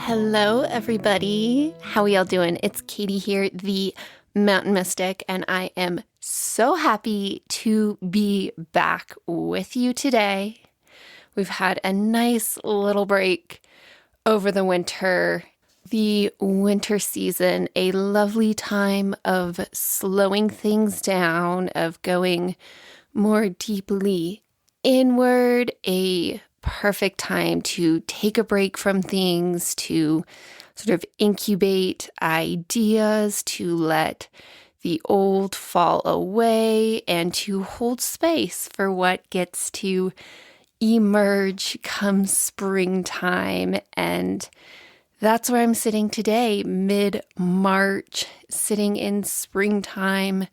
Hello, everybody. How are y'all doing? It's Katie here, the Mountain Mystic, and I am so happy to be back with you today. We've had a nice little break over the winter season, a lovely time of slowing things down, of going more deeply inward, a perfect time to take a break from things, to sort of incubate ideas, to let the old fall away, and to hold space for what gets to emerge come springtime. And that's where I'm sitting today, mid-March, sitting in springtime,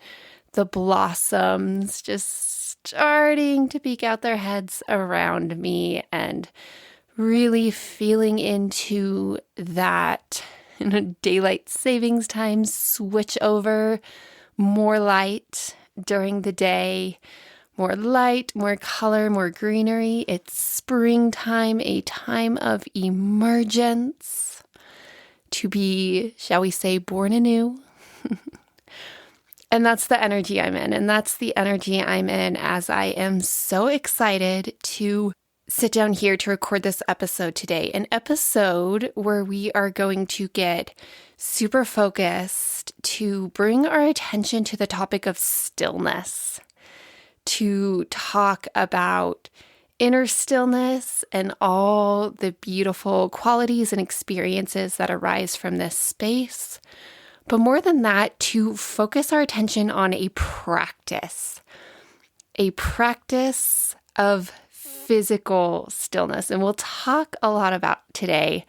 the blossoms just starting to peek out their heads around me, and really feeling into that daylight savings time switch over, more light during the day, more light, more color, more greenery. It's springtime, a time of emergence, to be, shall we say, born anew. And that's the energy I'm in. And that's the energy I'm in as I am so excited to sit down here to record this episode today. An episode where we are going to get super focused to bring our attention to the topic of stillness, to talk about inner stillness and all the beautiful qualities and experiences that arise from this space. But more than that, to focus our attention on a practice of physical stillness. And we'll talk a lot about today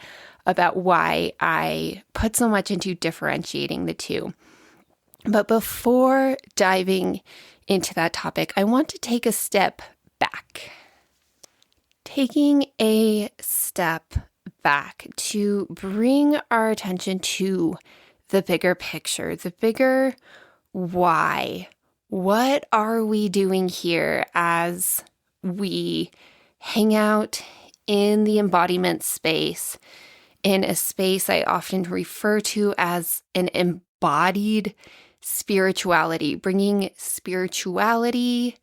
about why I put so much into differentiating the two. But before diving into that topic, I want to take a step back. Taking a step back to bring our attention to the bigger picture, the bigger why. What are we doing here as we hang out in the embodiment space, in a space I often refer to as an embodied spirituality, bringing spirituality,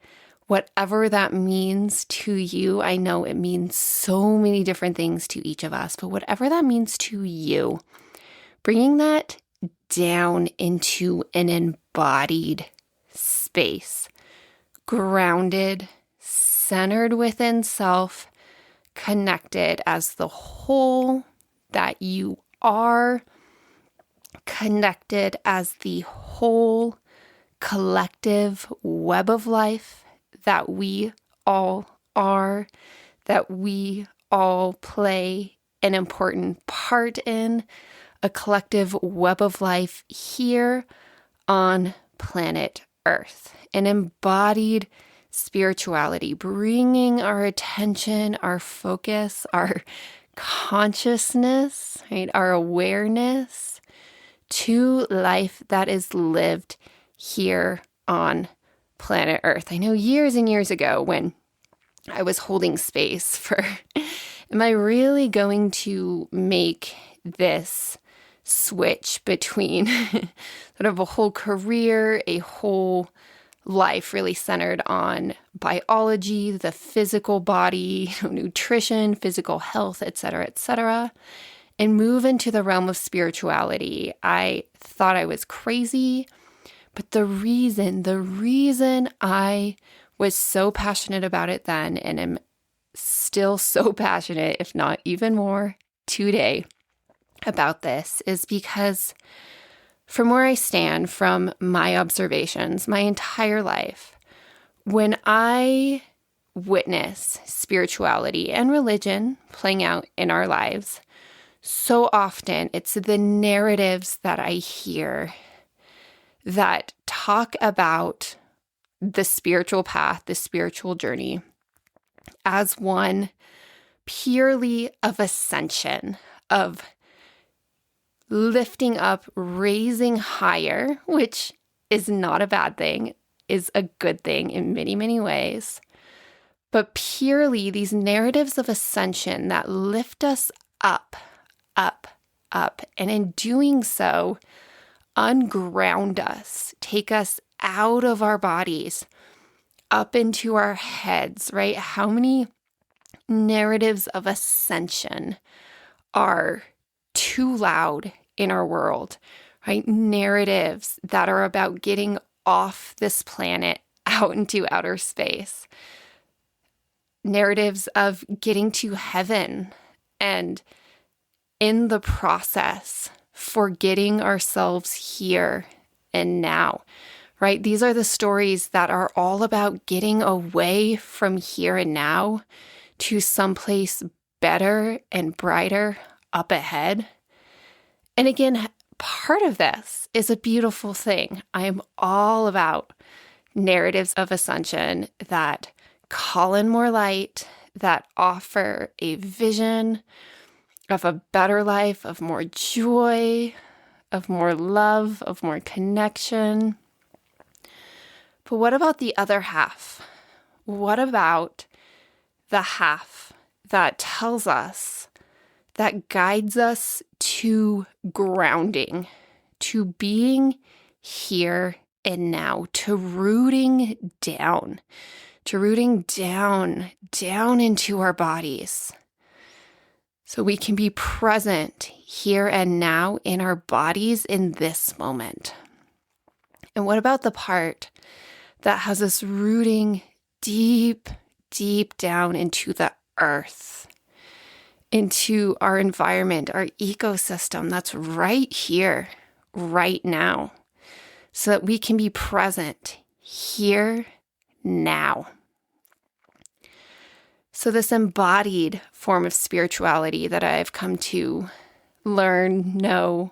whatever that means to you. I know it means so many different things to each of us, but whatever that means to you, bringing that down into an embodied space, grounded, centered within self, connected as the whole that you are, connected as the whole collective web of life that we all are, that we all play an important part in, a collective web of life here on planet Earth. An embodied spirituality, bringing our attention, our focus, our consciousness, right, our awareness to life that is lived here on planet Earth. I know years and years ago when I was holding space for, am I really going to make this switch between sort of a whole career, a whole life really centered on biology, the physical body, nutrition, physical health, etc., and move into the realm of spirituality? I thought I was crazy, but the reason I was so passionate about it then, and am still so passionate, if not even more today, about this, is because from where I stand, from my observations, my entire life, when I witness spirituality and religion playing out in our lives, so often it's the narratives that I hear that talk about the spiritual path, the spiritual journey, as one purely of ascension, of lifting up, raising higher, which is not a bad thing, is a good thing in many, many ways. But purely these narratives of ascension that lift us up up, up. And in doing so, unground us, take us out of our bodies, up into our heads, right? How many narratives of ascension are too loud in our world, right? Narratives that are about getting off this planet out into outer space. Narratives of getting to heaven and in the process, forgetting ourselves here and now, right? These are the stories that are all about getting away from here and now to someplace better and brighter up ahead. And again, part of this is a beautiful thing. I am all about narratives of ascension that call in more light, that offer a vision of a better life, of more joy, of more love, of more connection. But what about the other half? What about the half that tells us, that guides us to grounding, to being here and now, to rooting down into our bodies so we can be present here and now in our bodies in this moment? And what about the part that has us rooting deep, deep down into the earth, into our environment, our ecosystem that's right here, right now, so that we can be present here now? So this embodied form of spirituality that I've come to learn, know,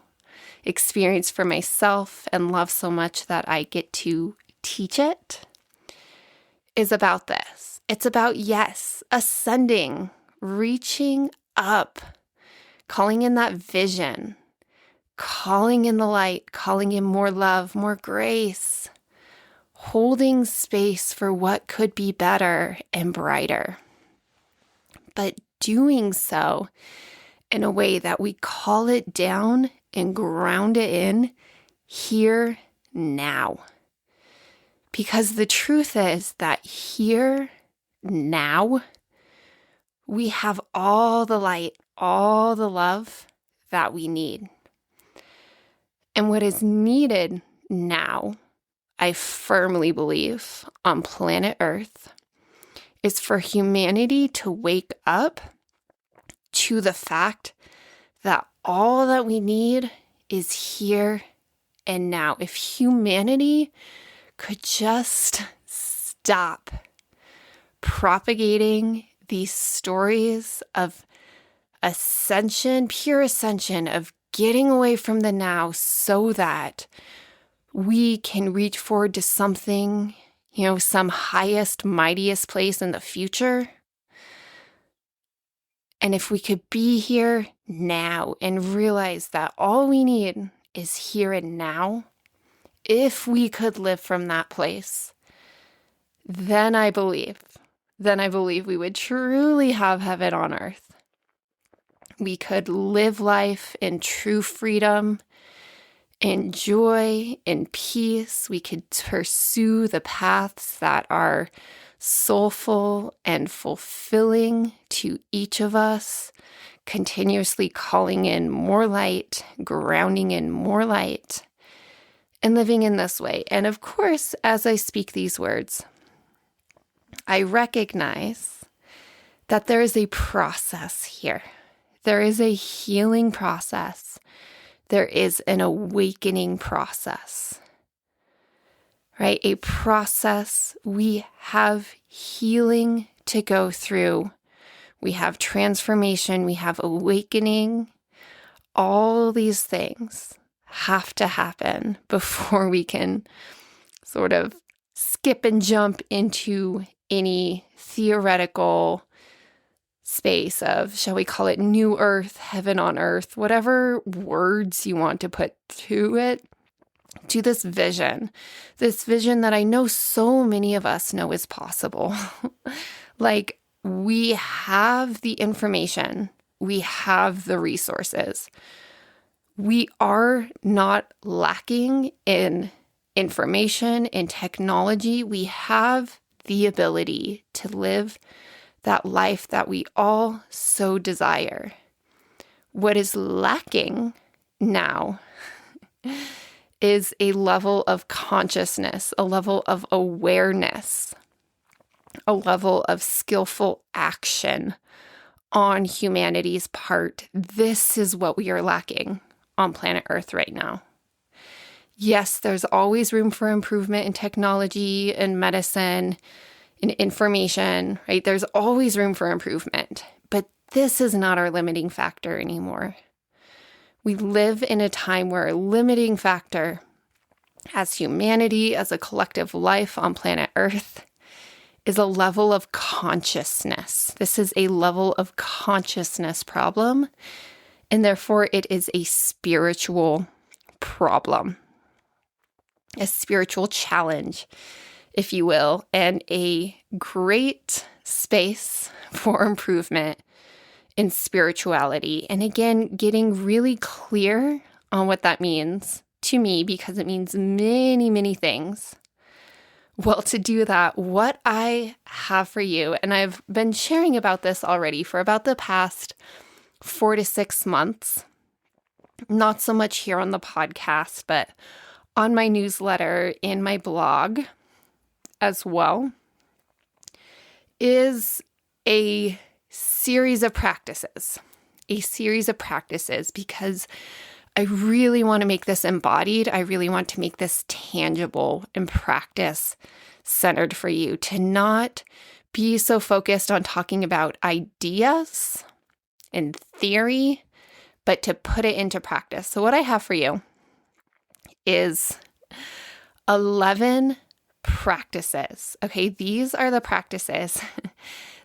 experience for myself, and love so much that I get to teach it, is about this. It's about, yes, ascending, reaching up, calling in that vision, calling in the light, calling in more love, more grace, holding space for what could be better and brighter. But doing so in a way that we call it down and ground it in here now. Because the truth is that here now, we have all the light, all the love that we need. And what is needed now, I firmly believe, on planet Earth, is for humanity to wake up to the fact that all that we need is here and now. If humanity could just stop propagating these stories of ascension, pure ascension, of getting away from the now so that we can reach forward to something, some highest, mightiest place in the future. And if we could be here now and realize that all we need is here and now, if we could live from that place, then I believe we would truly have heaven on earth. We could live life in true freedom, in joy, in peace. We could pursue the paths that are soulful and fulfilling to each of us, continuously calling in more light, grounding in more light, and living in this way. And of course, as I speak these words, I recognize that there is a process here. There is a healing process. There is an awakening process, right? A process. We have healing to go through. We have transformation. We have awakening. All these things have to happen before we can sort of skip and jump into any theoretical space of, shall we call it new earth, heaven on earth, whatever words you want to put to it, to this vision that I know so many of us know is possible. Like, we have the information we have the resources. We are not lacking in information, in technology. We have the ability to live that life that we all so desire. What is lacking now is a level of consciousness, a level of awareness, a level of skillful action on humanity's part. This is what we are lacking on planet Earth right now. Yes, there's always room for improvement in technology and medicine and information, right? There's always room for improvement, but this is not our limiting factor anymore. We live in a time where a limiting factor as humanity, as a collective life on planet Earth, is a level of consciousness. This is a level of consciousness problem, and therefore it is a spiritual problem, a spiritual challenge, if you will, and a great space for improvement in spirituality. And again, getting really clear on what that means to me, because it means many, many things. Well, to do that, what I have for you, and I've been sharing about this already for about the past 4 to 6 months, not so much here on the podcast, but on my newsletter, in my blog as well, is a series of practices, because I really want to make this embodied. I really want to make this tangible and practice centered for you, to not be so focused on talking about ideas and theory, but to put it into practice. So what I have for you is 11 practices. Okay, these are the practices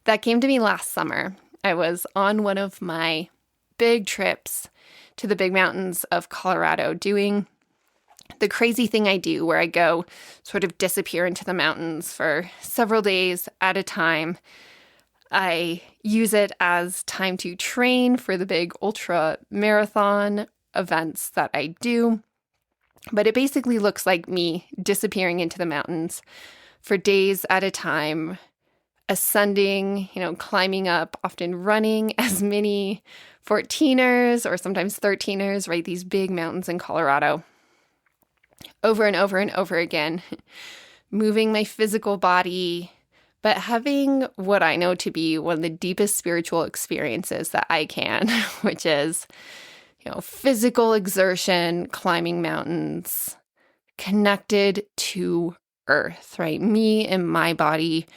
that came to me last summer. I was on one of my big trips to the big mountains of Colorado, doing the crazy thing I do where I go sort of disappear into the mountains for several days at a time. I use it as time to train for the big ultra marathon events that I do. But it basically looks like me disappearing into the mountains for days at a time, ascending, climbing up, often running as many 14ers or sometimes 13ers, right? These big mountains in Colorado, over and over and over again, moving my physical body, but having what I know to be one of the deepest spiritual experiences that I can, which is, physical exertion, climbing mountains, connected to earth, right? Me and my body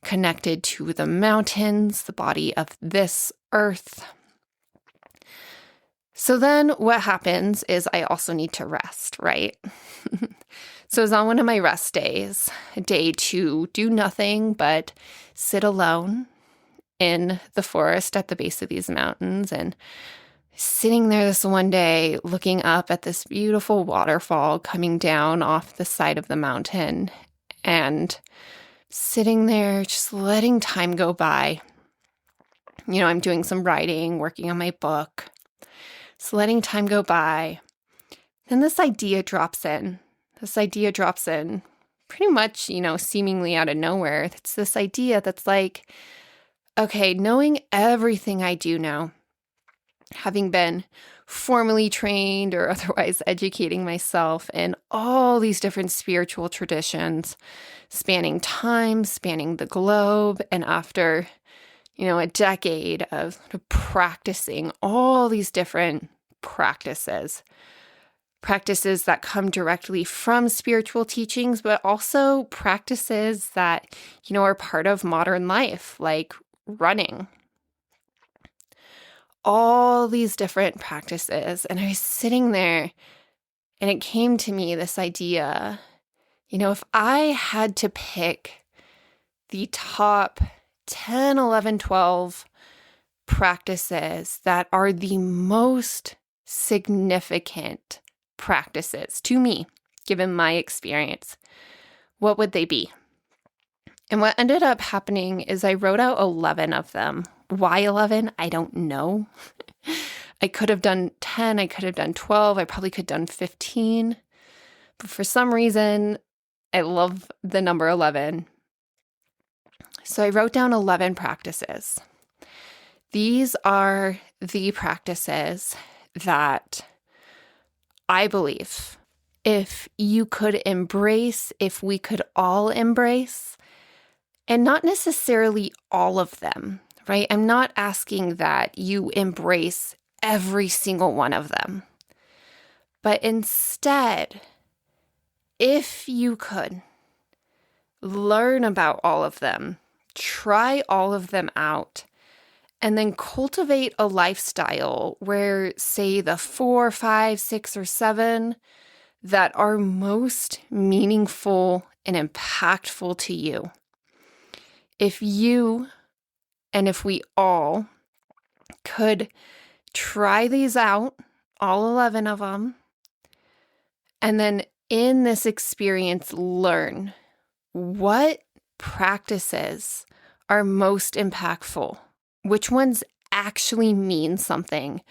connected to the mountains, the body of this earth. So then what happens is I also need to rest, right? So I was on one of my rest days, a day to do nothing but sit alone in the forest at the base of these mountains, and sitting there this one day, looking up at this beautiful waterfall coming down off the side of the mountain, and sitting there, just letting time go by. I'm doing some writing, working on my book, just letting time go by. Then this idea drops in. Pretty much, seemingly out of nowhere. It's this idea that's like, okay, knowing everything I do now, having been formally trained or otherwise educating myself in all these different spiritual traditions, spanning time, spanning the globe, and after, a decade of sort of practicing all these different practices that come directly from spiritual teachings, but also practices that, are part of modern life, like running. All these different practices. And I was sitting there and it came to me, this idea, if I had to pick the top 10, 11, 12 practices that are the most significant practices to me, given my experience, what would they be? And what ended up happening is I wrote out 11 of them Why 11? I don't know. I could have done 10. I could have done 12. I probably could have done 15. But for some reason, I love the number 11. So I wrote down 11 practices. These are the practices that I believe if you could embrace, if we could all embrace, and not necessarily all of them, right? I'm not asking that you embrace every single one of them, but instead, if you could learn about all of them, try all of them out, and then cultivate a lifestyle where, say, the 4, 5, 6, or 7 that are most meaningful and impactful to you. If you, and if we all, could try these out, all 11 of them, and then in this experience learn what practices are most impactful, which ones actually mean something,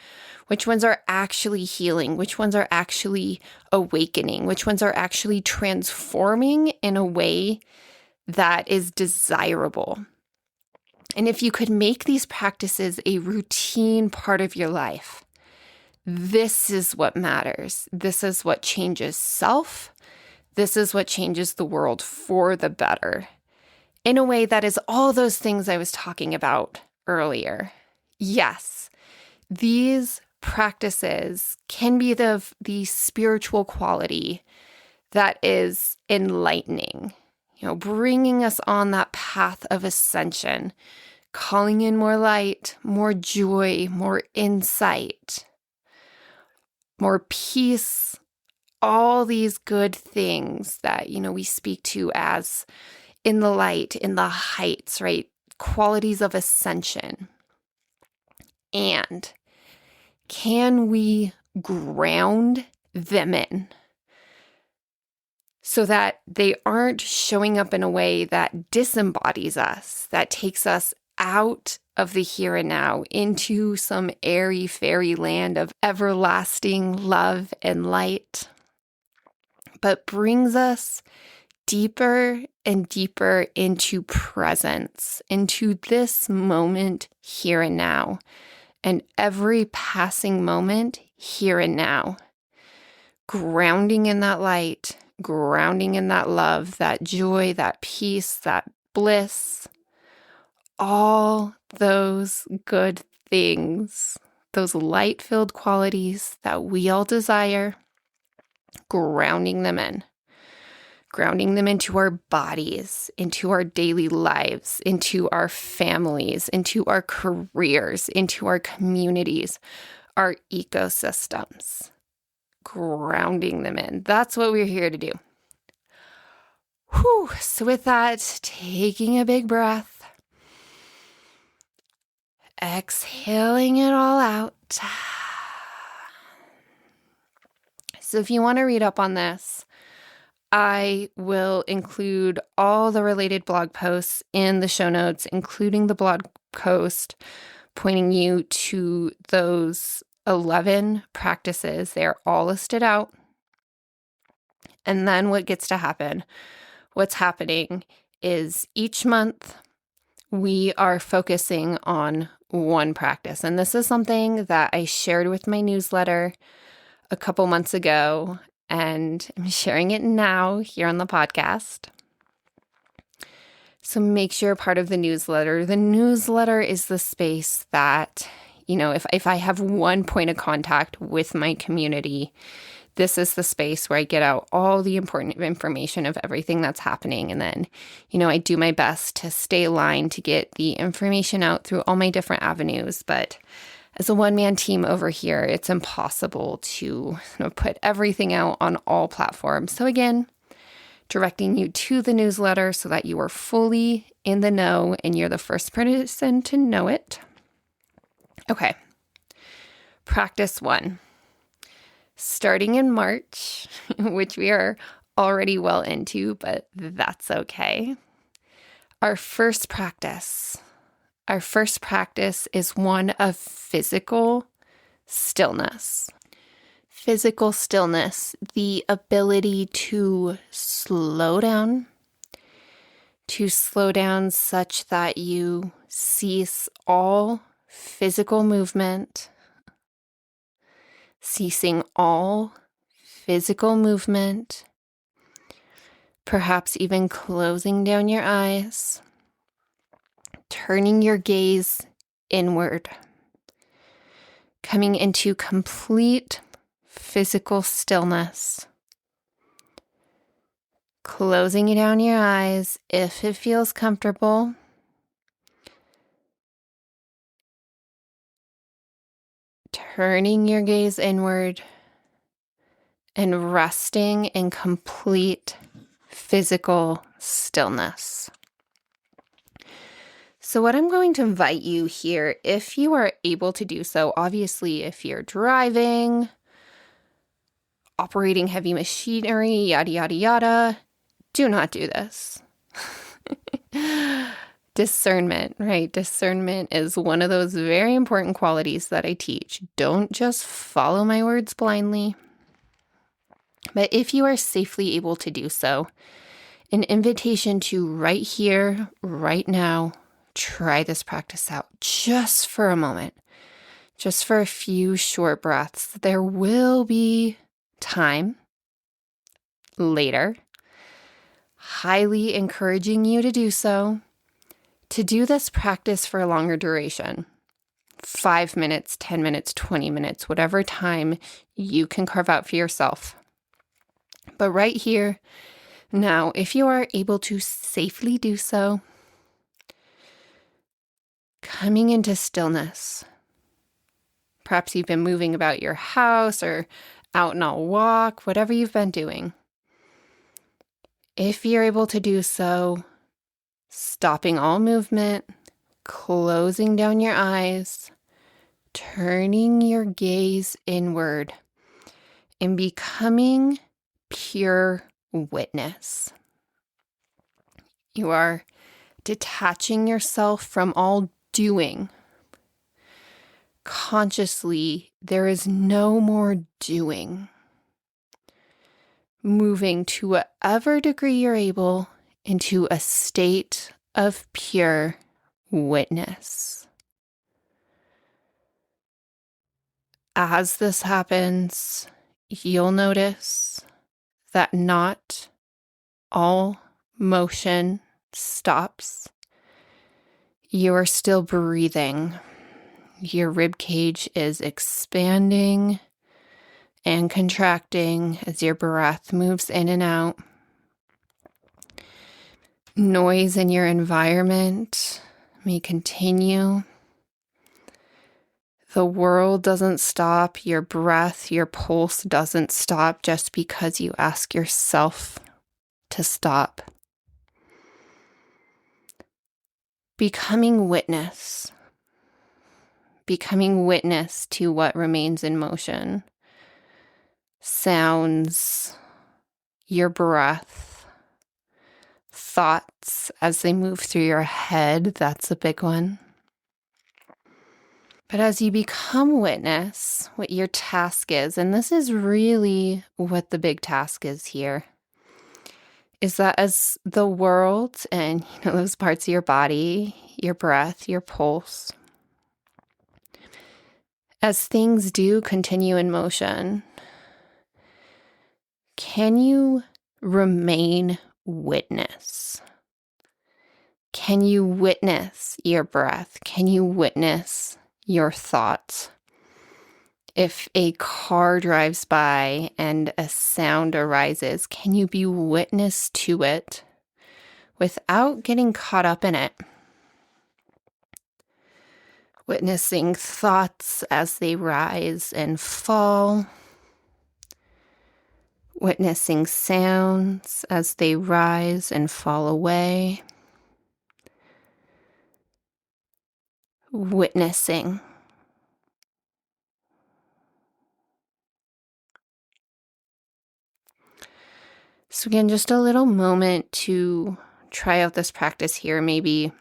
which ones are actually healing, which ones are actually awakening, which ones are actually transforming in a way that is desirable. And if you could make these practices a routine part of your life, this is what matters. This is what changes self. This is what changes the world for the better, in a way that is all those things I was talking about earlier. Yes, these practices can be the spiritual quality that is enlightening, bringing us on that path of ascension, calling in more light, more joy, more insight, more peace, all these good things that, we speak to as in the light, in the heights, right? Qualities of ascension. And can we ground them in so that they aren't showing up in a way that disembodies us, that takes us out of the here and now into some airy fairy land of everlasting love and light, but brings us deeper and deeper into presence, into this moment here and now, and every passing moment here and now, grounding in that light, grounding in that love, that joy, that peace, that bliss, all those good things, those light-filled qualities that we all desire, grounding them into our bodies, into our daily lives, into our families, into our careers, into our communities, our ecosystems, grounding them in. That's what we're here to do. Whew. So with that, taking a big breath, exhaling it all out. So if you want to read up on this, I will include all the related blog posts in the show notes, including the blog post pointing you to those 11 practices. They are all listed out. And then what's happening is each month we are focusing on one practice. And this is something that I shared with my newsletter a couple months ago, and I'm sharing it now here on the podcast. So make sure you're part of the newsletter. The newsletter is the space that, if I have one point of contact with my community, this is the space where I get out all the important information of everything that's happening. And then, I do my best to stay aligned to get the information out through all my different avenues. But as a one-man team over here, it's impossible to put everything out on all platforms. So again, directing you to the newsletter so that you are fully in the know and you're the first person to know it. Okay. Practice 1. Starting in March, which we are already well into, but that's okay. Our first practice Our first practice is one of physical stillness. Physical stillness, the ability to slow down such that you cease all physical movement, ceasing all physical movement, perhaps even closing down your eyes, turning your gaze inward, coming into complete physical stillness, closing down your eyes if it feels comfortable, turning your gaze inward, and resting in complete physical stillness. So what I'm going to invite you here, if you are able to do so, obviously if you're driving, operating heavy machinery, yada, yada, yada, do not do this. Discernment, right? Discernment is one of those very important qualities that I teach. Don't just follow my words blindly. But if you are safely able to do so, an invitation to right here, right now, try this practice out just for a moment, just for a few short breaths. There will be time later, highly encouraging you to do so, to do this practice for a longer duration, 5 minutes, 10 minutes, 20 minutes, whatever time you can carve out for yourself. But right here, now, if you are able to safely do so, coming into stillness. Perhaps you've been moving about your house or out on a walk, whatever you've been doing. If you're able to do so, stopping all movement, closing down your eyes, turning your gaze inward, and becoming pure witness. You are detaching yourself from all doing. Consciously, there is no more doing. Moving to whatever degree you're able into a state of pure witness. As this happens, you'll notice that not all motion stops. You are still breathing. Your rib cage is expanding and contracting as your breath moves in and out. Noise in your environment may continue. The world doesn't stop. Your breath, your pulse doesn't stop just because you ask yourself to stop. Becoming witness to what remains in motion. Sounds, your breath, thoughts as they move through your head, that's a big one. But as you become witness, what your task is, and this is really what the big task is here, is that as the world and those parts of your body, your breath, your pulse, as things do continue in motion, can you remain witness? Can you witness your breath? Can you witness your thoughts? If a car drives by and a sound arises, can you be witness to it without getting caught up in it? Witnessing thoughts as they rise and fall. Witnessing sounds as they rise and fall away. Witnessing. So again, just a little moment to try out this practice here. Maybe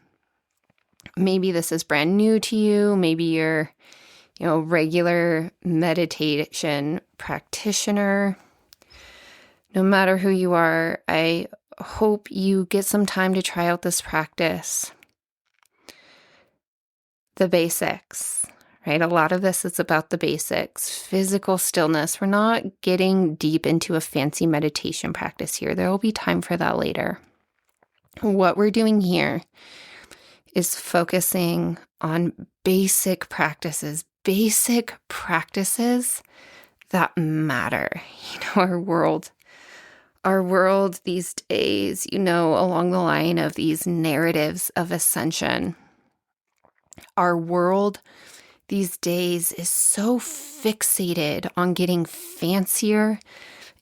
Maybe this is brand new to you. Maybe you're, regular meditation practitioner. No matter who you are, I hope you get some time to try out this practice. The basics, right? A lot of this is about the basics, physical stillness. We're not getting deep into a fancy meditation practice here. There will be time for that later. What we're doing here is focusing on basic practices that matter. Our world these days, along the line of these narratives of ascension, our world these days is so fixated on getting fancier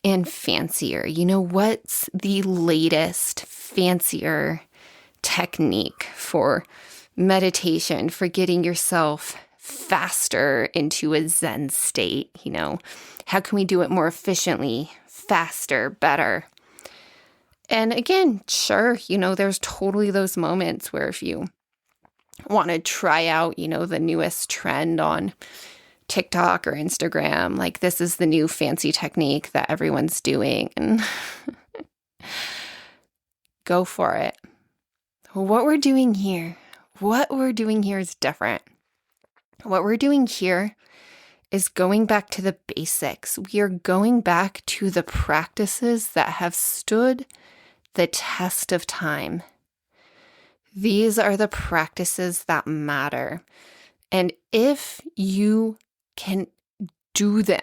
and fancier. What's the latest, fancier technique for meditation, for getting yourself faster into a Zen state? How can we do it more efficiently, faster, better? And again, sure, there's totally those moments where if you want to try out, the newest trend on TikTok or Instagram, like this is the new fancy technique that everyone's doing, and go for it. What we're doing here is different. What we're doing here is going back to the basics. We are going back to the practices that have stood the test of time. These are the practices that matter. And if you can do them,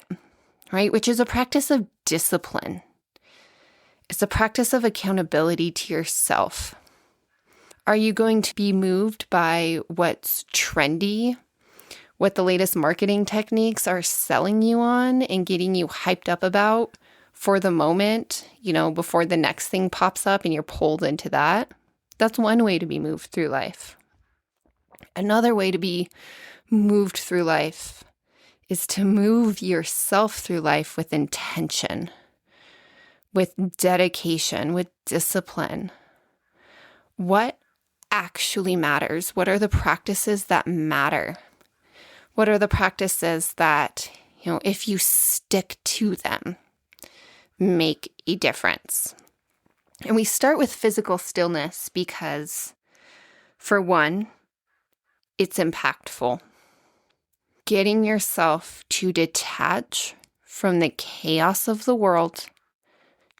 right, which is a practice of discipline, it's a practice of accountability to yourself. Are you going to be moved by what's trendy, what the latest marketing techniques are selling you on and getting you hyped up about for the moment, before the next thing pops up and you're pulled into that? That's one way to be moved through life. Another way to be moved through life is to move yourself through life with intention, with dedication, with discipline. What actually matters? What are the practices that matter? What are the practices that, if you stick to them, make a difference? And we start with physical stillness because, for one, it's impactful. Getting yourself to detach from the chaos of the world,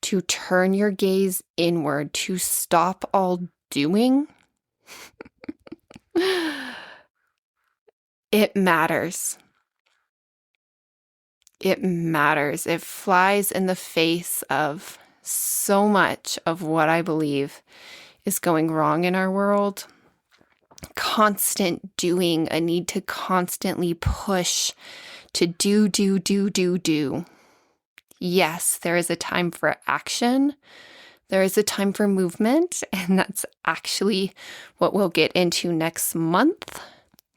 to turn your gaze inward, to stop all doing, it matters. It matters. It flies in the face of so much of what I believe is going wrong in our world. Constant doing, a need to constantly push to do. Yes, there is a time for action. There is a time for movement, and that's actually what we'll get into next month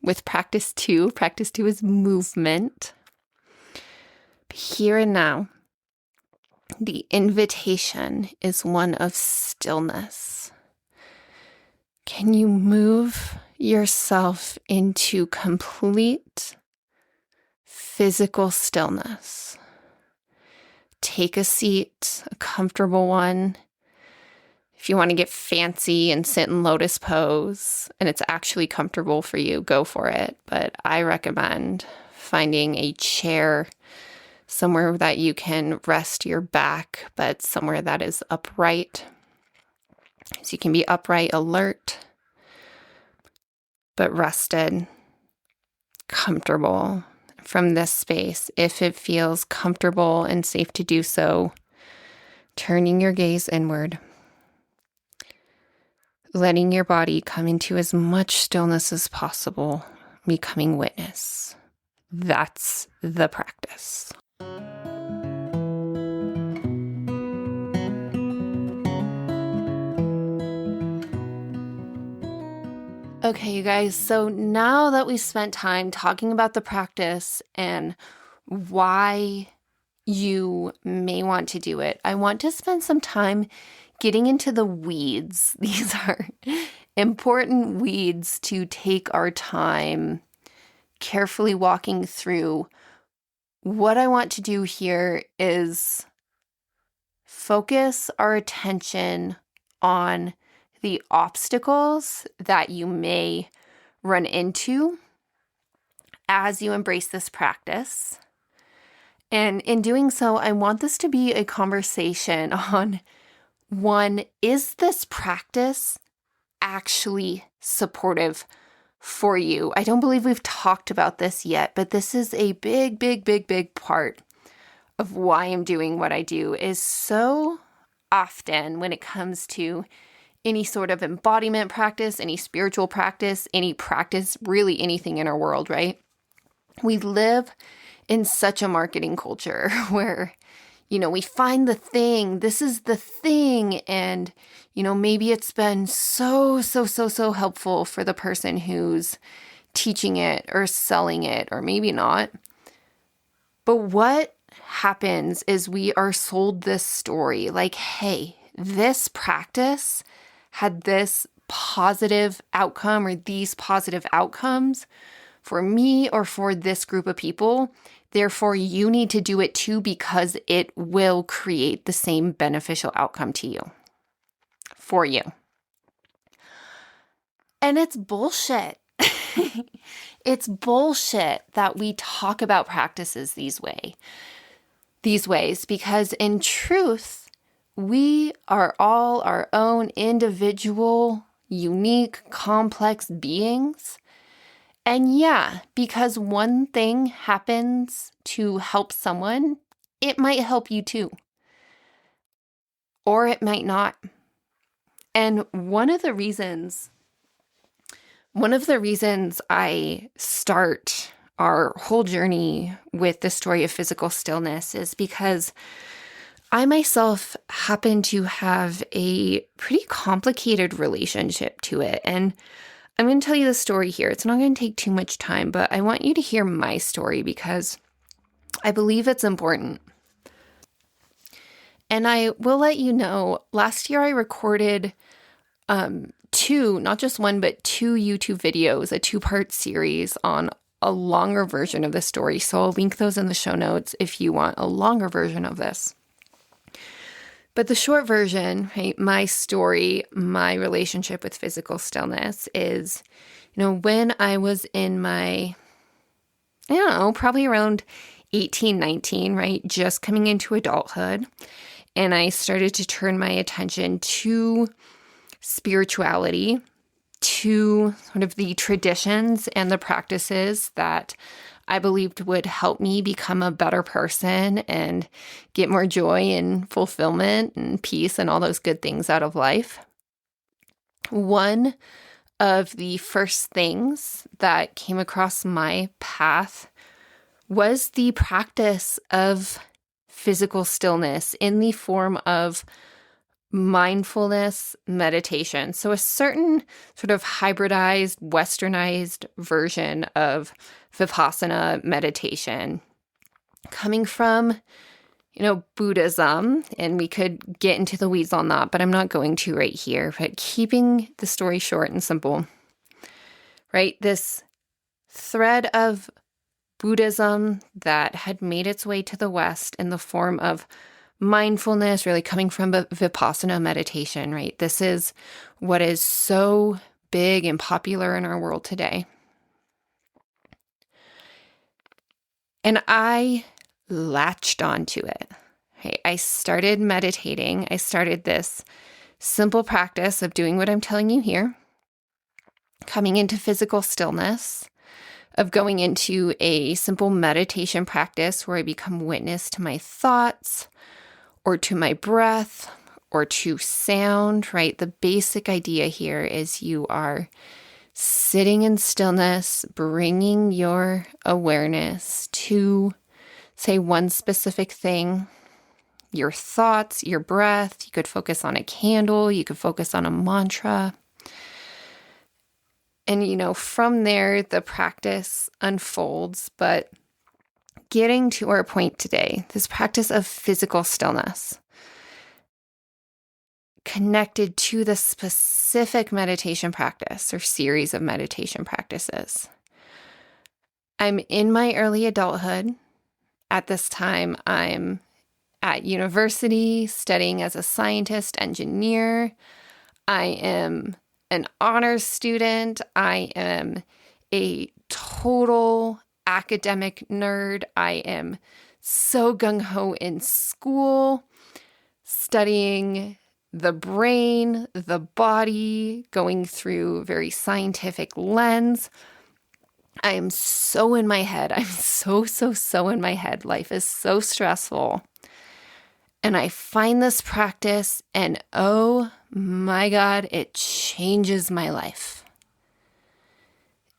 with practice 2. Practice 2 is movement. Here and now, the invitation is one of stillness. Can you move yourself into complete physical stillness? Take a seat, a comfortable one. If you want to get fancy and sit in lotus pose and it's actually comfortable for you, go for it. But I recommend finding a chair somewhere that you can rest your back, but somewhere that is upright. So you can be upright, alert, but rested, comfortable from this space. If it feels comfortable and safe to do so, turning your gaze inward, letting your body come into as much stillness as possible, becoming witness. That's the practice. Okay, you guys, so now that we spent time talking about the practice and why you may want to do it, I want to spend some time getting into the weeds. These are important weeds to take our time carefully walking through. What I want to do here is focus our attention on the obstacles that you may run into as you embrace this practice. And in doing so, I want this to be a conversation on, one, is this practice actually supportive for you? I don't believe we've talked about this yet, but this is a big, big, big, big part of why I'm doing what I do. Is so often when it comes to any sort of embodiment practice, any spiritual practice, any practice, really anything in our world, right? We live in such a marketing culture where, we find the thing, this is the thing, and, maybe it's been so helpful for the person who's teaching it or selling it, or maybe not. But what happens is we are sold this story like, hey, this practice had this positive outcome or these positive outcomes for me or for this group of people. Therefore, you need to do it too because it will create the same beneficial outcome to you, for you. And it's bullshit. It's bullshit that we talk about practices these ways, because in truth, we are all our own individual, unique, complex beings. And yeah, because one thing happens to help someone, it might help you too. Or it might not. And one of the reasons I start our whole journey with the story of physical stillness is because I myself happen to have a pretty complicated relationship to it. And I'm going to tell you the story here. It's not going to take too much time, but I want you to hear my story because I believe it's important. And I will let you know, last year I recorded two, not just one, but two YouTube videos, a 2-part series on a longer version of the story. So I'll link those in the show notes if you want a longer version of this. But the short version, right, my story, my relationship with physical stillness is, when I was in my, probably around 18, 19, right, just coming into adulthood, and I started to turn my attention to spirituality, to sort of the traditions and the practices that I believed would help me become a better person and get more joy and fulfillment and peace and all those good things out of life. One of the first things that came across my path was the practice of physical stillness in the form of mindfulness meditation. So a certain sort of hybridized, westernized version of Vipassana meditation coming from, Buddhism, and we could get into the weeds on that, but I'm not going to right here, but keeping the story short and simple, right? This thread of Buddhism that had made its way to the West in the form of mindfulness, really coming from Vipassana meditation, right? This is what is so big and popular in our world today. And I latched onto it. Right? I started meditating. I started this simple practice of doing what I'm telling you here, coming into physical stillness, of going into a simple meditation practice where I become witness to my thoughts, or to my breath, or to sound, right? The basic idea here is you are sitting in stillness, bringing your awareness to, say, one specific thing, your thoughts, your breath. You could focus on a candle, you could focus on a mantra. And, from there, the practice unfolds, but getting to our point today, this practice of physical stillness connected to the specific meditation practice or series of meditation practices. I'm in my early adulthood. At this time, I'm at university studying as a scientist, engineer. I am an honors student. I am a total academic nerd. I am so gung-ho in school, studying the brain, the body, going through a very scientific lens. I am so in my head. I'm so in my head. Life is so stressful. And I find this practice and oh my God, it changes my life.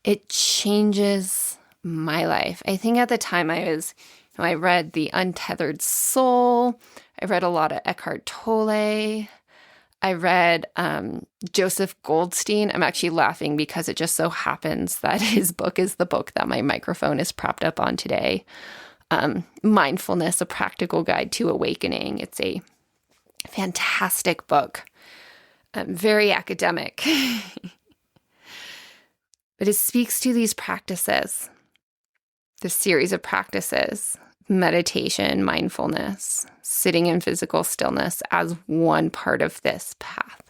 It changes my life. I think at the time I read The Untethered Soul. I read a lot of Eckhart Tolle. I read Joseph Goldstein. I'm actually laughing because it just so happens that his book is the book that my microphone is propped up on today. Mindfulness, A Practical Guide to Awakening. It's a fantastic book, very academic. But it speaks to these practices, the series of practices, meditation, mindfulness, sitting in physical stillness as one part of this path.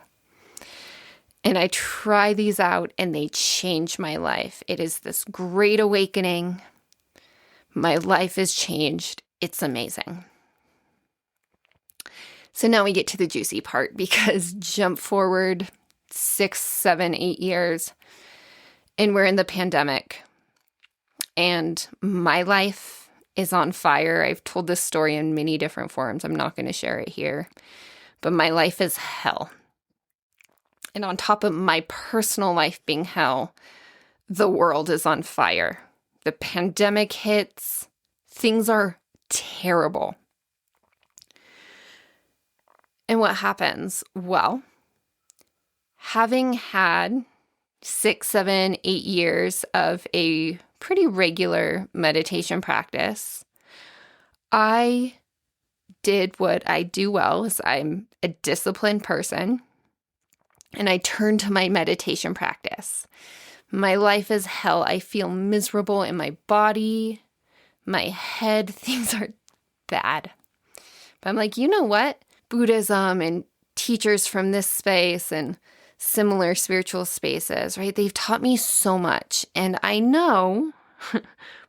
And I try these out and they change my life. It is this great awakening. My life is changed. It's amazing. So now we get to the juicy part because jump forward 6, 7, 8 years and we're in the pandemic and my life is on fire. I've told this story in many different forms. I'm not going to share it here, but my life is hell. And on top of my personal life being hell, the world is on fire. The pandemic hits. Things are terrible. And what happens? Well, having had 6, 7, 8 years of a pretty regular meditation practice, I did what I do well, is I'm a disciplined person, and I turned to my meditation practice. My life is hell. I feel miserable in my body, my head, things are bad. But I'm like, you know what? Buddhism and teachers from this space and similar spiritual spaces, right? They've taught me so much. And I know,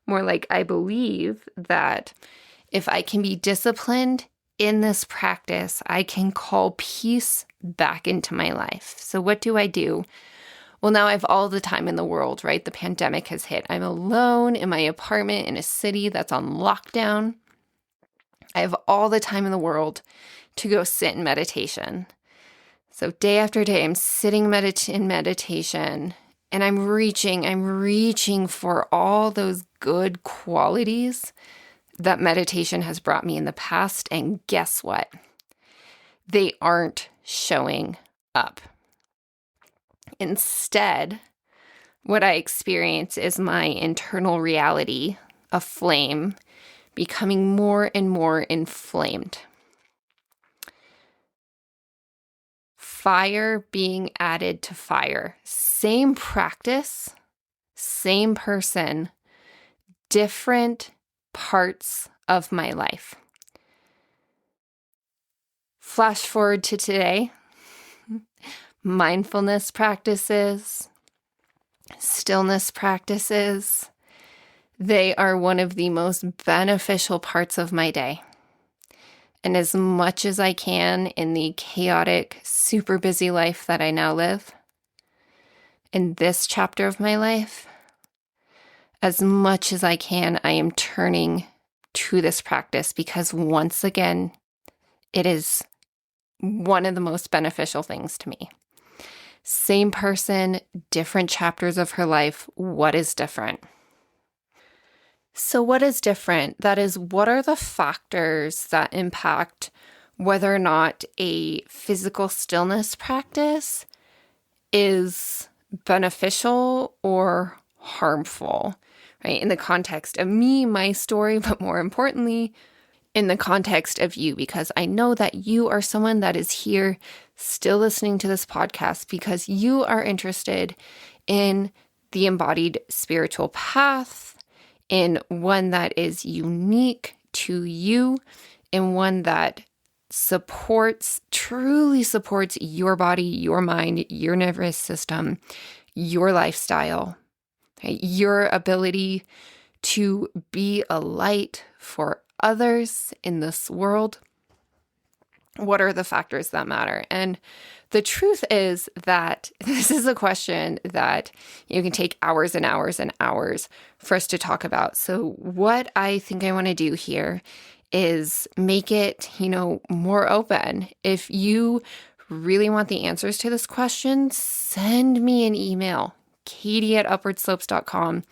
more like I believe, that if I can be disciplined in this practice, I can call peace back into my life. So what do I do? Well, now I have all the time in the world, right? The pandemic has hit. I'm alone in my apartment in a city that's on lockdown. I have all the time in the world to go sit in meditation. So day after day, I'm sitting in meditation and I'm reaching for all those good qualities that meditation has brought me in the past. And guess what? They aren't showing up. Instead, what I experience is my internal reality, a flame, becoming more and more inflamed. Fire being added to fire. Same practice, same person, different parts of my life. Flash forward to today. Mindfulness practices, stillness practices, they are one of the most beneficial parts of my day. And as much as I can in the chaotic, super busy life that I now live, in this chapter of my life, as much as I can, I am turning to this practice because once again, it is one of the most beneficial things to me. Same person, different chapters of her life. What is different? So what is different? That is, what are the factors that impact whether or not a physical stillness practice is beneficial or harmful, right? In the context of me, my story, but more importantly, in the context of you, because I know that you are someone that is here still listening to this podcast because you are interested in the embodied spiritual path, in one that is unique to you, in one that truly supports your body, your mind, your nervous system, your lifestyle, right? Your ability to be a light for others in this world. What are the factors that matter? And the truth is that this is a question that you can take hours and hours and hours for us to talk about. So what I think I want to do here is make it, more open. If you really want the answers to this question, send me an email, katie@upwardslopes.com.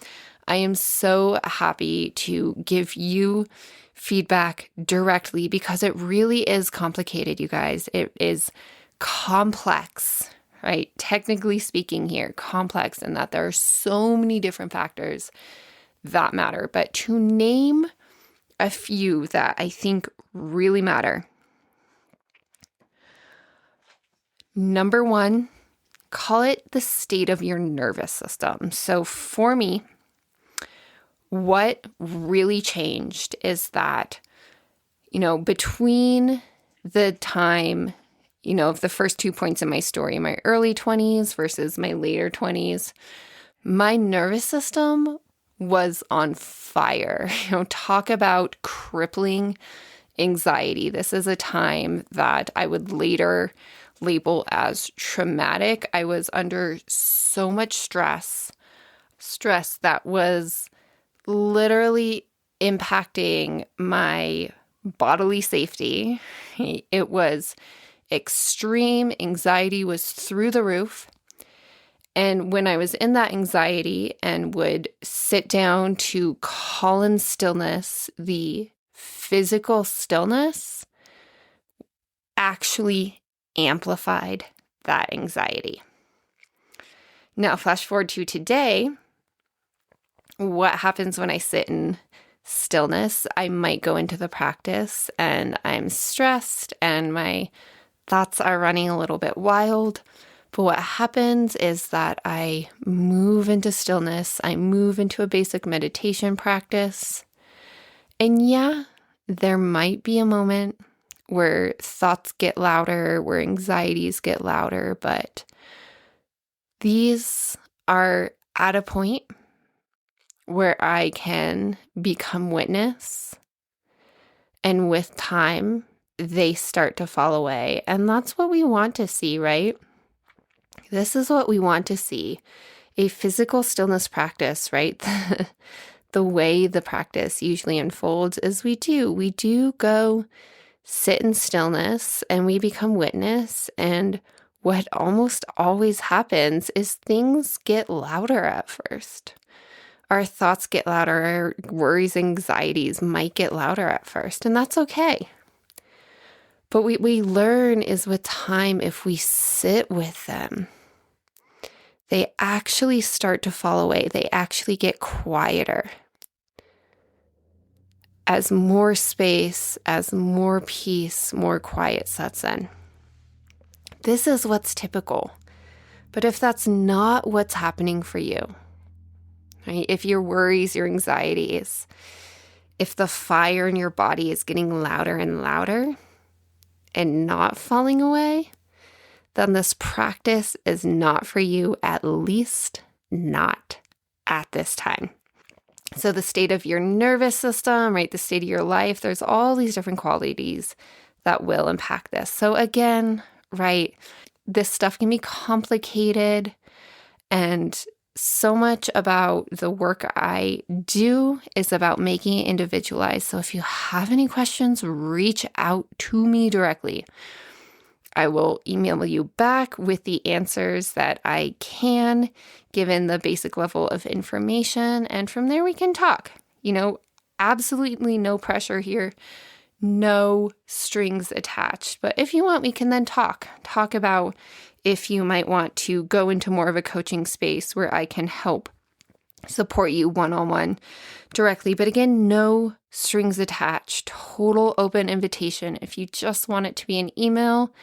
I am so happy to give you feedback directly because it really is complicated, you guys. It is complex, right? Technically speaking here, complex in that there are so many different factors that matter. But to name a few that I think really matter. Number one, call it the state of your nervous system. So for me, what really changed is that, between the time, of the first 2 points in my story, my early 20s versus my later 20s, my nervous system was on fire. Talk about crippling anxiety. This is a time that I would later label as traumatic. I was under so much stress that was literally impacting my bodily safety. It was extreme. Anxiety was through the roof. And when I was in that anxiety and would sit down to call in stillness, the physical stillness actually amplified that anxiety. Now, flash forward to today. What happens when I sit in stillness? I might go into the practice and I'm stressed and my thoughts are running a little bit wild. But what happens is that I move into stillness. I move into a basic meditation practice. And yeah, there might be a moment where thoughts get louder, where anxieties get louder, but these are at a point where I can become witness. And with time, they start to fall away. And that's what we want to see, right? This is what we want to see. A physical stillness practice, right? The way the practice usually unfolds is we do go sit in stillness and we become witness. And what almost always happens is things get louder at first. Our thoughts get louder, our worries, anxieties might get louder at first, and that's okay. But what we learn is with time, if we sit with them, they actually start to fall away. They actually get quieter. As more space, as more peace, more quiet sets in. This is what's typical. But if that's not what's happening for you, right? If your worries, your anxieties, if the fire in your body is getting louder and louder and not falling away, then this practice is not for you, at least not at this time. So the state of your nervous system, right? The state of your life, there's all these different qualities that will impact this. So again, right, this stuff can be complicated, and so much about the work I do is about making it individualized. So if you have any questions, reach out to me directly. I will email you back with the answers that I can, given the basic level of information. And from there, we can talk. Absolutely no pressure here, no strings attached. But if you want, we can then talk about if you might want to go into more of a coaching space where I can help support you one-on-one directly. But again, no strings attached, total open invitation. If you just want it to be an email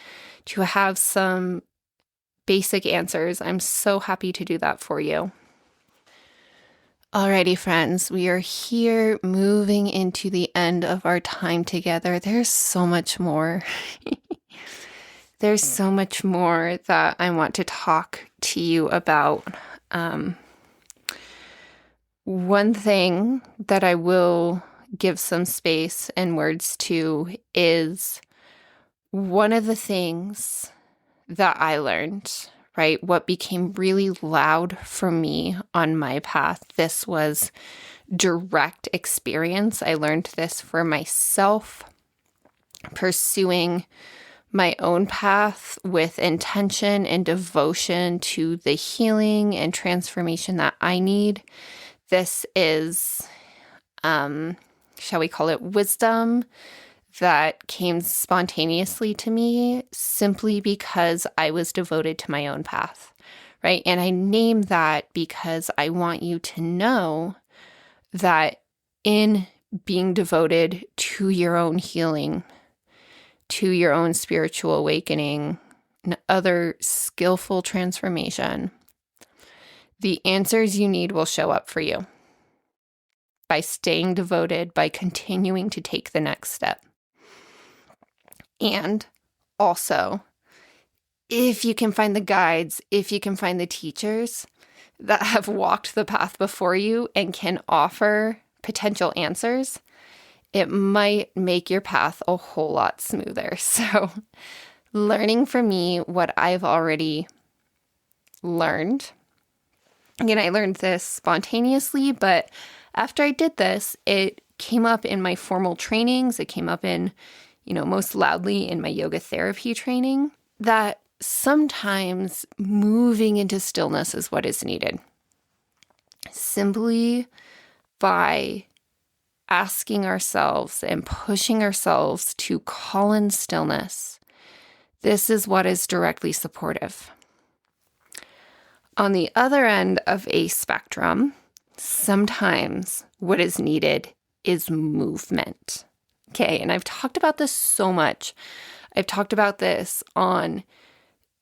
to have some basic answers, I'm so happy to do that for you. Alrighty, friends, we are here moving into the end of our time together. There's so much more. There's so much more that I want to talk to you about. One thing that I will give some space and words to is one of the things that I learned, right? What became really loud for me on my path. This was direct experience. I learned this for myself, pursuing my own path with intention and devotion to the healing and transformation that I need. This is, shall we call it wisdom that came spontaneously to me simply because I was devoted to my own path, right? And I name that because I want you to know that in being devoted to your own healing, to your own spiritual awakening, and other skillful transformation, the answers you need will show up for you by staying devoted, by continuing to take the next step. And also, if you can find the guides, if you can find the teachers that have walked the path before you and can offer potential answers, it might make your path a whole lot smoother. So, learning from me what I've already learned. Again, I learned this spontaneously, but after I did this, it came up in my formal trainings. It came up in, most loudly in my yoga therapy training, that sometimes moving into stillness is what is needed. Simply by asking ourselves and pushing ourselves to call in stillness, this is what is directly supportive. On the other end of a spectrum, sometimes what is needed is movement. Okay, and I've talked about this so much. I've talked about this on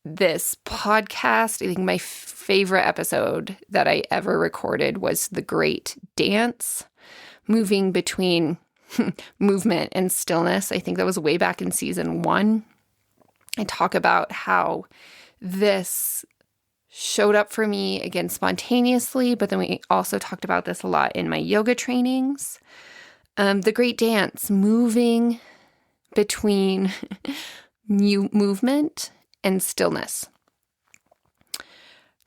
this podcast. I think my favorite episode that I ever recorded was The Great Dance, moving between movement and stillness. I think that was way back in season 1. I talk about how this showed up for me, again, spontaneously, but then we also talked about this a lot in my yoga trainings. The Great Dance, moving between movement and stillness.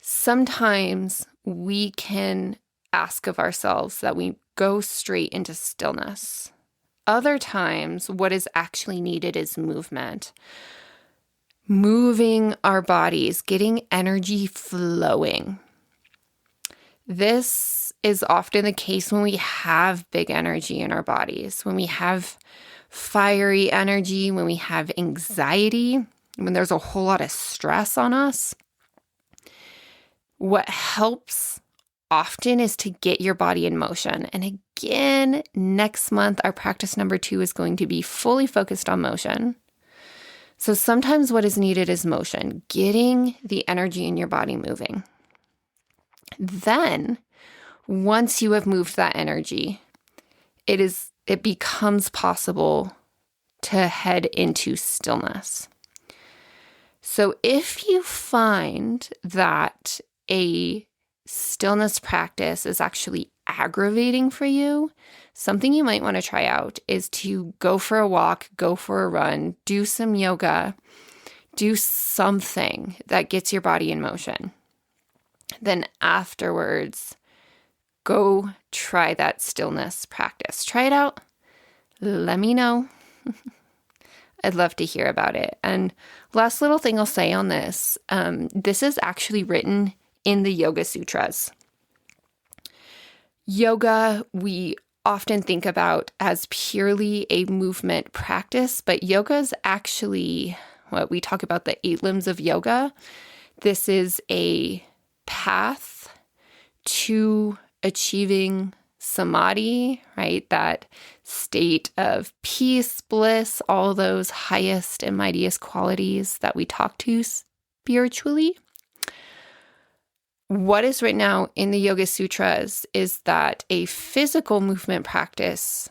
Sometimes we can ask of ourselves that we go straight into stillness. Other times, what is actually needed is movement. Moving our bodies, getting energy flowing. This is often the case when we have big energy in our bodies, when we have fiery energy, when we have anxiety, when there's a whole lot of stress on us. What helps often is to get your body in motion. And again, next month, our practice number 2 is going to be fully focused on motion. So sometimes what is needed is motion, getting the energy in your body moving. Then, once you have moved that energy, it becomes possible to head into stillness. So if you find that a stillness practice is actually aggravating for you, something you might want to try out is to go for a walk, go for a run, do some yoga, do something that gets your body in motion. Then afterwards, go try that stillness practice. Try it out. Let me know. I'd love to hear about it. And last little thing I'll say on this, this is actually written in the Yoga Sutras. Yoga, we often think about as purely a movement practice, but yoga is actually what we talk about, the 8 limbs of yoga. This is a path to achieving samadhi, right? That state of peace, bliss, all those highest and mightiest qualities that we talk to spiritually. What is written out in the Yoga Sutras is that a physical movement practice,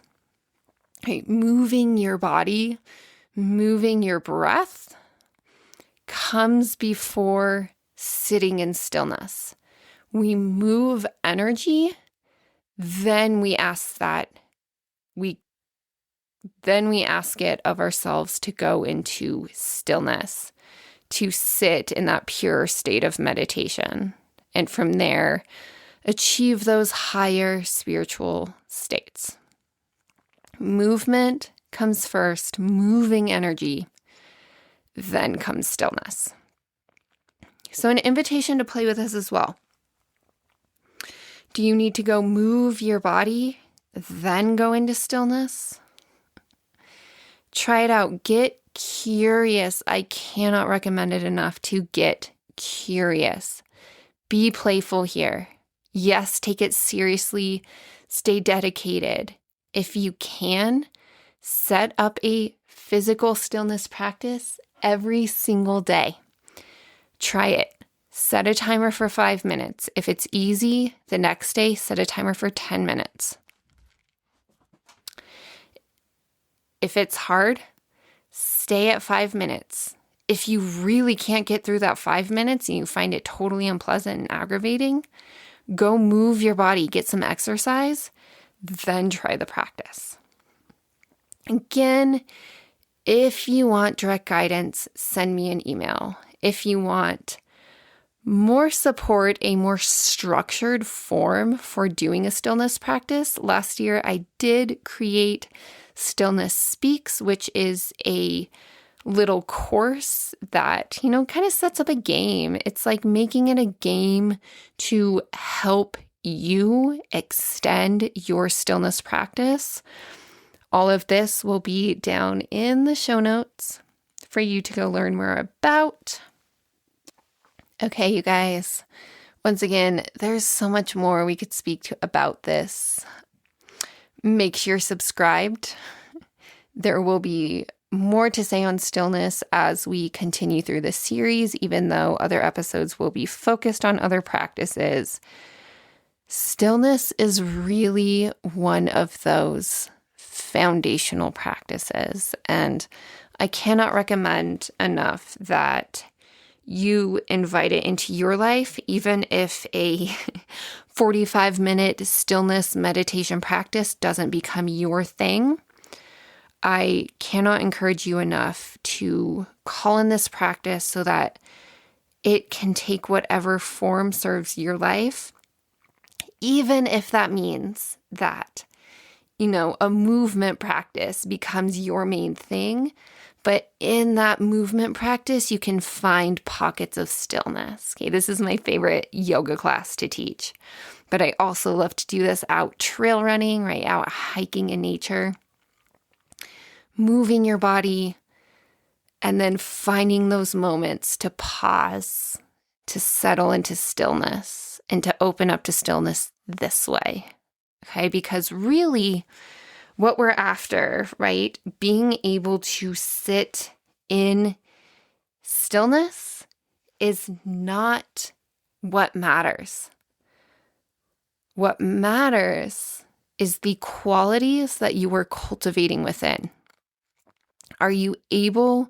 right, moving your body, moving your breath, comes before sitting in stillness. We move energy, then we ask it of ourselves to go into stillness, to sit in that pure state of meditation. And from there, achieve those higher spiritual states. Movement comes first, moving energy, then comes stillness. So an invitation to play with this as well. Do you need to go move your body, then go into stillness? Try it out. Get curious. I cannot recommend it enough to get curious. Be playful here. Yes, take it seriously. Stay dedicated. If you can, set up a physical stillness practice every single day. Try it. Set a timer for 5 minutes. If it's easy, the next day, set a timer for 10 minutes. If it's hard, stay at 5 minutes. If you really can't get through that 5 minutes and you find it totally unpleasant and aggravating, go move your body, get some exercise, then try the practice. Again, if you want direct guidance, send me an email. If you want more support, a more structured form for doing a stillness practice, last year I did create Stillness Speaks, which is a little course that, kind of sets up a game. It's like making it a game to help you extend your stillness practice. All of this will be down in the show notes for you to go learn more about. Okay, you guys, once again, there's so much more we could speak to about this. Make sure you're subscribed. There will be more to say on stillness as we continue through this series, even though other episodes will be focused on other practices. Stillness is really one of those foundational practices, and I cannot recommend enough that you invite it into your life, even if a 45-minute stillness meditation practice doesn't become your thing. I cannot encourage you enough to call in this practice so that it can take whatever form serves your life, even if that means that, a movement practice becomes your main thing. But in that movement practice, you can find pockets of stillness. Okay, this is my favorite yoga class to teach. But I also love to do this out trail running, right? Out hiking in nature. Moving your body and then finding those moments to pause, to settle into stillness, and to open up to stillness this way. Okay, because really, what we're after, right? Being able to sit in stillness is not what matters. What matters is the qualities that you are cultivating within. Are you able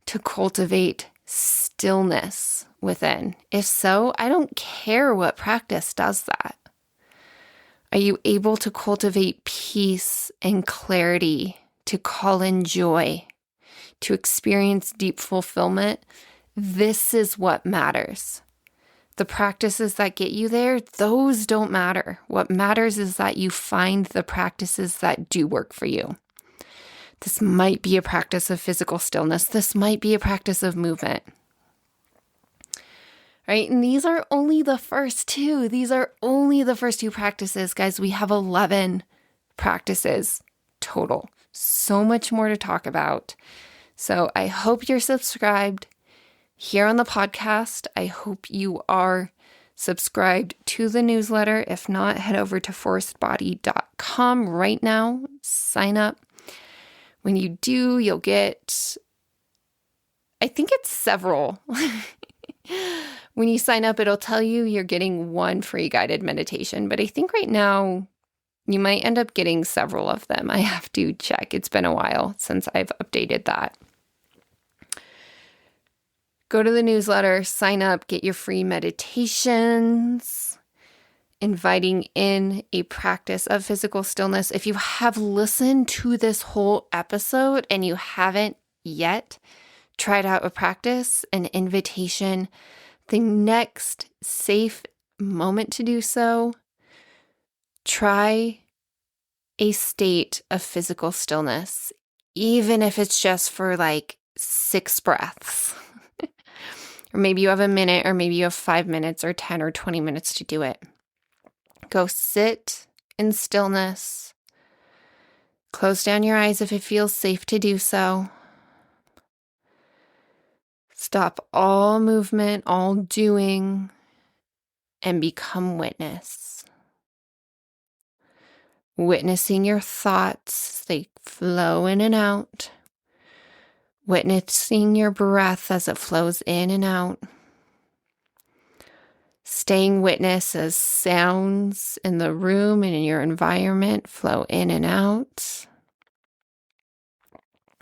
to cultivate stillness within? If so, I don't care what practice does that. Are you able to cultivate peace and clarity, to call in joy, to experience deep fulfillment? This is what matters. The practices that get you there, those don't matter. What matters is that you find the practices that do work for you. This might be a practice of physical stillness. This might be a practice of movement. Right? And these are only the first two. These are only the first two practices, guys. We have 11 practices total. So much more to talk about. So I hope you're subscribed here on the podcast. I hope you are subscribed to the newsletter. If not, head over to forestbody.com right now. Sign up. When you do, you'll get, I think it's several. When you sign up, it'll tell you you're getting one free guided meditation. But I think right now you might end up getting several of them. I have to check. It's been a while since I've updated that. Go to the newsletter, sign up, get your free meditations, inviting in a practice of physical stillness. If you have listened to this whole episode and you haven't yet tried out a practice, an invitation, the next safe moment to do so, try a state of physical stillness, even if it's just for like 6 breaths. Or maybe you have a minute, or maybe you have 5 minutes or 10 or 20 minutes to do it. Go sit in stillness. Close down your eyes if it feels safe to do so. Stop all movement, all doing, and become witness. Witnessing your thoughts, they flow in and out. Witnessing your breath as it flows in and out. Staying witness as sounds in the room and in your environment flow in and out.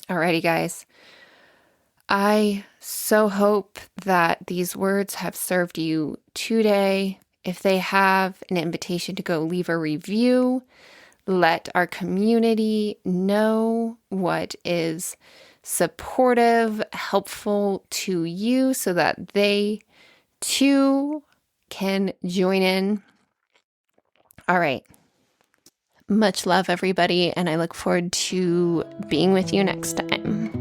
Alrighty, guys. I so hope that these words have served you today. If they have, an invitation to go leave a review. Let our community know what is supportive, helpful to you so that they too can join in. All right. Much love, everybody, and I look forward to being with you next time.